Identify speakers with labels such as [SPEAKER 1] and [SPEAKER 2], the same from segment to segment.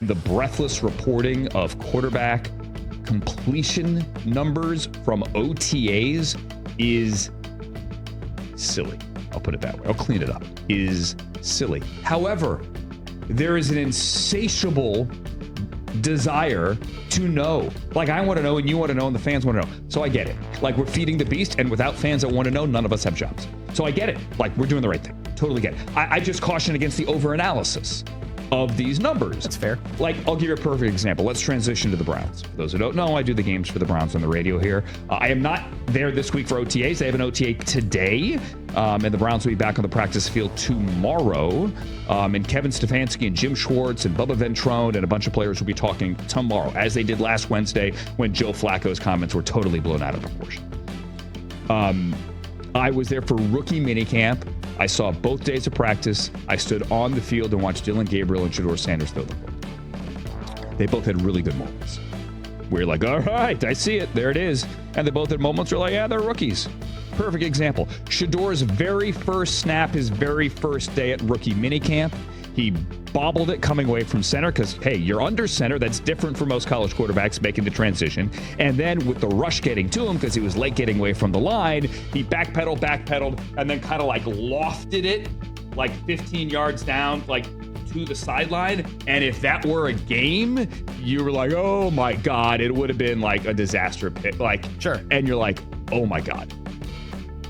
[SPEAKER 1] the breathless reporting of quarterback completion numbers from OTAs is silly. I'll put it that way. I'll clean it up. Is silly. However, there is an insatiable desire to know. Like, I want to know and you want to know and the fans want to know. So I get it. Like, we're feeding the beast, and without fans that want to know, none of us have jobs. So I get it. Like, we're doing the right thing. Totally get it. I just caution against the overanalysis of these numbers.
[SPEAKER 2] That's fair.
[SPEAKER 1] Like, I'll give you a perfect example. Let's transition to the Browns. For those who don't know, I do the games for the Browns on the radio here. I am not there this week for OTAs. They have an OTA today, and the Browns will be back on the practice field tomorrow. And Kevin Stefanski and Jim Schwartz and Bubba Ventrone and a bunch of players will be talking tomorrow, as they did last Wednesday when Joe Flacco's comments were totally blown out of proportion. I was there for rookie minicamp. I saw both days of practice. I stood on the field and watched Dillon Gabriel and Shedeur Sanders throw the ball. They both had really good moments. We're like, all right, I see it. There it is. And they both had moments where like, yeah, they're rookies. Perfect example. Shedeur's very first snap, his very first day at rookie minicamp, he bobbled it coming away from center because, hey, you're under center. That's different for most college quarterbacks making the transition. And then with the rush getting to him because he was late getting away from the line, he backpedaled, and then kind of like lofted it like 15 yards down, like to the sideline. And if that were a game, you were like, oh my God, it would have been like a disaster pick. Like,
[SPEAKER 2] sure.
[SPEAKER 1] And you're like, oh my God.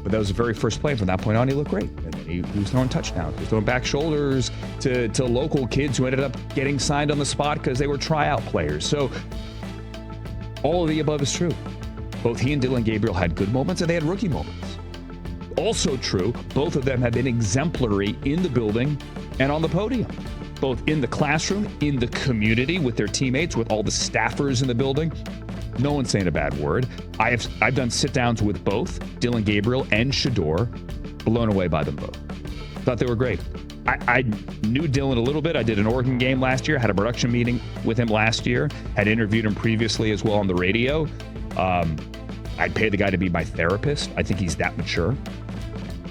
[SPEAKER 1] But that was the very first play. From that point on, he looked great. And then he was throwing touchdowns. He was throwing back shoulders to local kids who ended up getting signed on the spot because they were tryout players. So all of the above is true. Both he and Dillon Gabriel had good moments, and they had rookie moments. Also true, both of them have been exemplary in the building and on the podium. Both in the classroom, in the community, with their teammates, with all the staffers in the building. No one's saying a bad word. I've done sit-downs with both Dillon Gabriel and Shedeur. Blown away by them both. Thought they were great. I knew Dillon a little bit. I did an Oregon game last year. Had a production meeting with him last year. Had interviewed him previously as well on the radio. I'd pay the guy to be my therapist. I think he's that mature.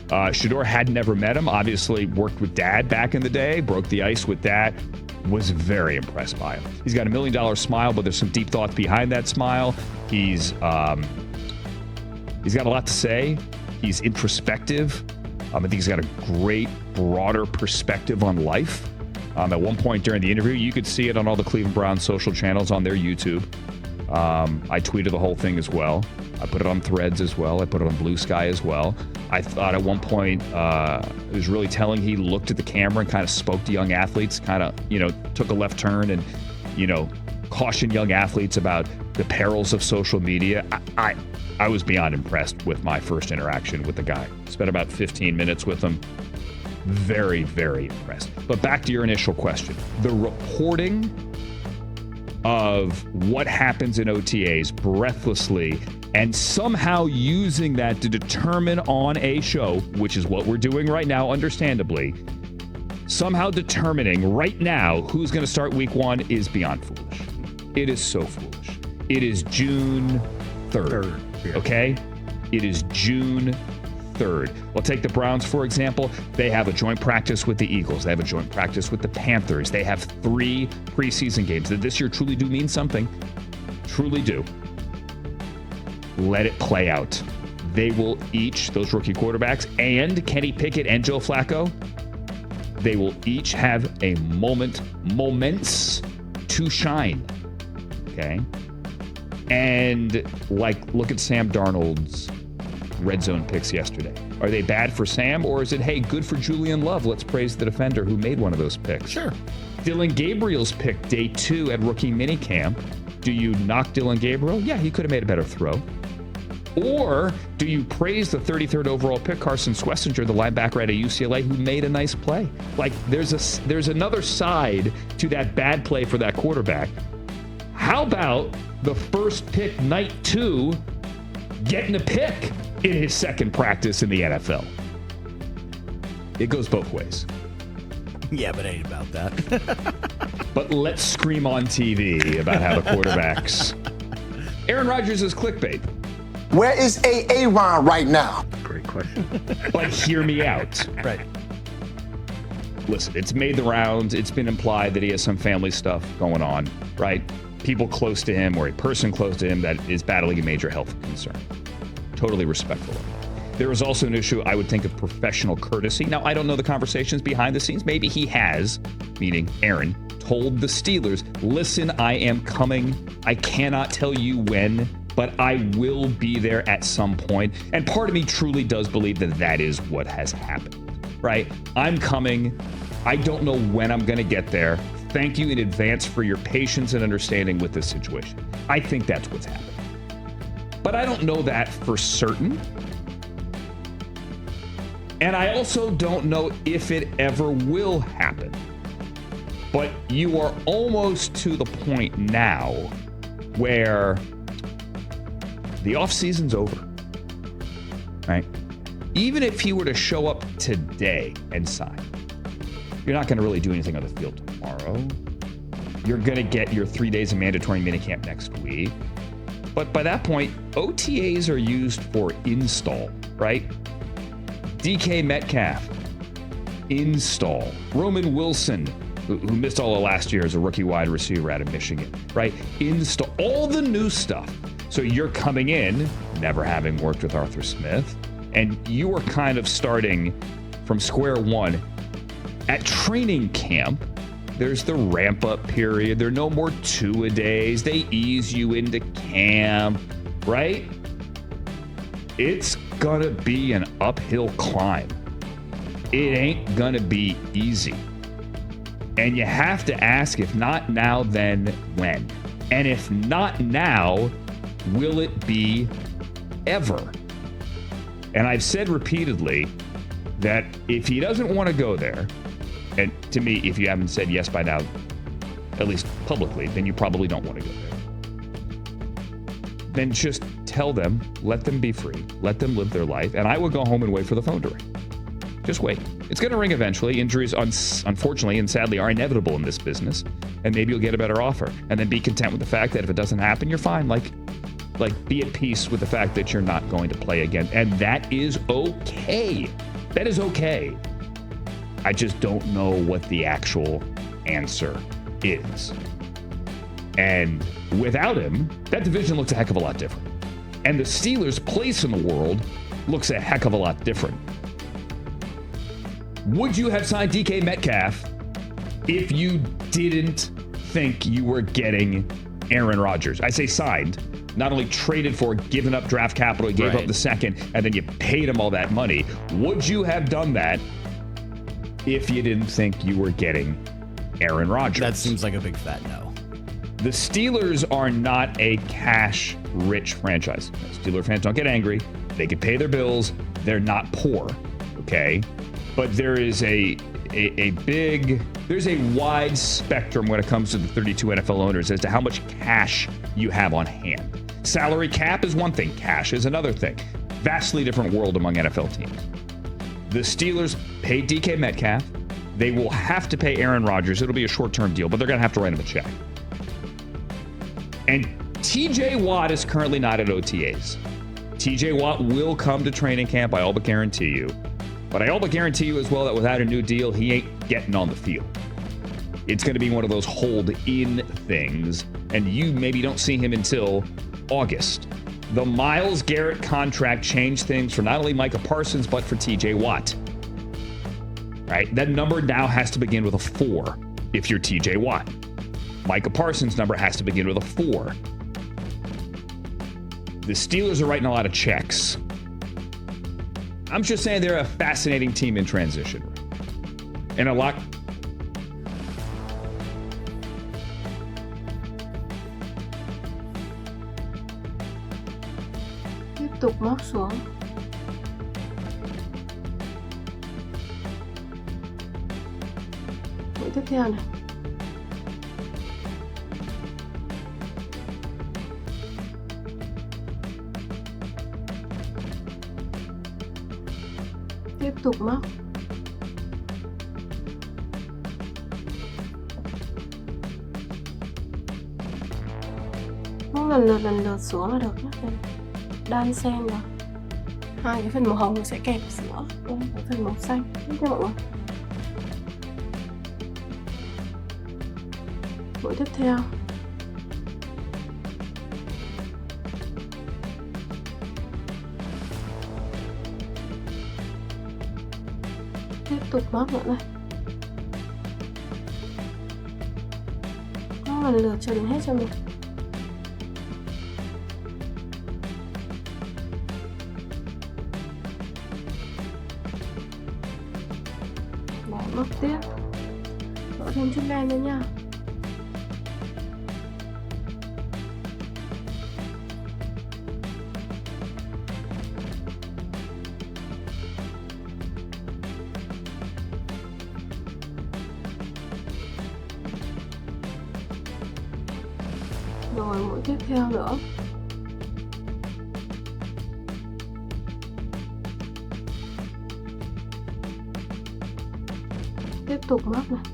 [SPEAKER 1] Shedeur had never met him. Obviously worked with Dad back in the day. Broke the ice with that. Was very impressed by him. He's got $1 million smile, but there's some deep thoughts behind that smile. He's got a lot to say. He's introspective. I think he's got a great, broader perspective on life. At one point during the interview, you could see it on all the Cleveland Browns social channels on their YouTube. I tweeted the whole thing as well. I put it on Threads as well. I put it on Blue Sky as well. I thought at one point it was really telling. He looked at the camera and kind of spoke to young athletes, kind of, took a left turn and, cautioned young athletes about the perils of social media. I was beyond impressed with my first interaction with the guy. Spent about 15 minutes with him. Very, very impressed. But back to your initial question. The reporting of what happens in OTAs breathlessly and somehow using that to determine on a show, which is what we're doing right now, understandably, somehow determining right now who's going to start week one is beyond foolish. It is so foolish. It is June 3rd. Okay? It is June 3rd. Well, take the Browns, for example. They have a joint practice with the Eagles. They have a joint practice with the Panthers. They have 3 preseason games that this year truly do mean something. Truly do. Let it play out. They will each, those rookie quarterbacks, and Kenny Pickett and Joe Flacco, they will each have a moments to shine. Okay? And look at Sam Darnold's red zone picks yesterday. Are they bad for Sam, or is it, hey, good for Julian Love? Let's praise the defender who made one of those picks.
[SPEAKER 2] Sure.
[SPEAKER 1] Dillon Gabriel's pick day 2 at rookie minicamp. Do you knock Dillon Gabriel? Yeah, he could have made a better throw. Or do you praise the 33rd overall pick, Carson Schlesinger, the linebacker at UCLA, who made a nice play? There's another side to that bad play for that quarterback. How about the first pick, night 2, getting a pick in his second practice in the NFL? It goes both ways.
[SPEAKER 2] Yeah, but it ain't about that.
[SPEAKER 1] But let's scream on TV about how the quarterbacks. Aaron Rodgers is clickbait.
[SPEAKER 3] Where is Aaron right now?
[SPEAKER 1] Great question. But hear me out.
[SPEAKER 2] Right.
[SPEAKER 1] listen, it's made the rounds. It's been implied that he has some family stuff going on, right? People close to him or a person close to him that is battling a major health concern. Totally respectful. There is also an issue, I would think, of professional courtesy. Now, I don't know the conversations behind the scenes. Maybe he has, meaning Aaron, told the Steelers, listen, I am coming. I cannot tell you when, but I will be there at some point. And part of me truly does believe that that is what has happened, right? I'm coming. I don't know when I'm going to get there. Thank you in advance for your patience and understanding with this situation. I think that's what's happened. But I don't know that for certain. And I also don't know if it ever will happen. But you are almost to the point now where the offseason's over, right? Even if he were to show up today and sign, you're not going to really do anything on the field tomorrow. You're going to get your 3 days of mandatory minicamp next week. But by that point, OTAs are used for install, right? DK Metcalf, install. Roman Wilson, who missed all of last year as a rookie wide receiver out of Michigan, right? Install all the new stuff. So you're coming in, never having worked with Arthur Smith, and you are kind of starting from square one. At training camp, there's the ramp-up period. There are no more two-a-days. They ease you into camp, right? It's gonna be an uphill climb. It ain't gonna be easy. And you have to ask, if not now, then when? And if not now, will it be ever? And I've said repeatedly that if he doesn't want to go there, and to me, if you haven't said yes by now, at least publicly, then you probably don't want to go there. Then just tell them, let them be free, let them live their life, and I would go home and wait for the phone to ring. Just wait. It's going to ring eventually. Injuries, unfortunately and sadly, are inevitable in this business, and maybe you'll get a better offer. And then be content with the fact that if it doesn't happen, you're fine. Like be at peace with the fact that you're not going to play again, and that is okay. That is okay. I just don't know what the actual answer is. And without him, that division looks a heck of a lot different. And the Steelers' place in the world looks a heck of a lot different. Would you have signed DK Metcalf if you didn't think you were getting Aaron Rodgers? I say signed, not only traded for, given up draft capital, gave up the second, and then you paid him all that money. Would you have done that if you didn't think you were getting Aaron Rodgers?
[SPEAKER 2] That seems like a big fat no.
[SPEAKER 1] The Steelers are not a cash-rich franchise. Steeler fans don't get angry. They can pay their bills. They're not poor, okay? But there is there's a wide spectrum when it comes to the 32 NFL owners as to how much cash you have on hand. Salary cap is one thing. Cash is another thing. Vastly different world among NFL teams. The Steelers paid DK Metcalf. They will have to pay Aaron Rodgers. It'll be a short-term deal, but they're going to have to write him a check. And TJ Watt is currently not at OTAs. TJ Watt will come to training camp, I all but guarantee you. But I all but guarantee you as well that without a new deal, he ain't getting on the field. It's going to be one of those hold-in things, and you maybe don't see him until August. The Myles Garrett contract changed things for not only Micah Parsons, but for TJ Watt. Right? That number now has to begin with a 4 if you're TJ Watt. Micah Parsons' number has to begin with a 4. The Steelers are writing a lot of checks. I'm just saying they're a fascinating team in transition. And a lot...
[SPEAKER 3] Tiếp tục móc xuống. Mũi tiếp theo này. Tiếp tục móc. Móc lần lượt xuống là được nhé. Đan xen vào. Hai cái phần màu hồng sẽ kẹp giữa với phần màu xanh. Tiếp theo mọi người. Mũi tiếp theo. Tiếp tục móc nữa này. Móc lần lượt cho đến hết cho mình. Lại móc tiếp. Đổ thêm chút len nữa nha. Rồi mũi tiếp theo nữa. Tiếp tục móc này.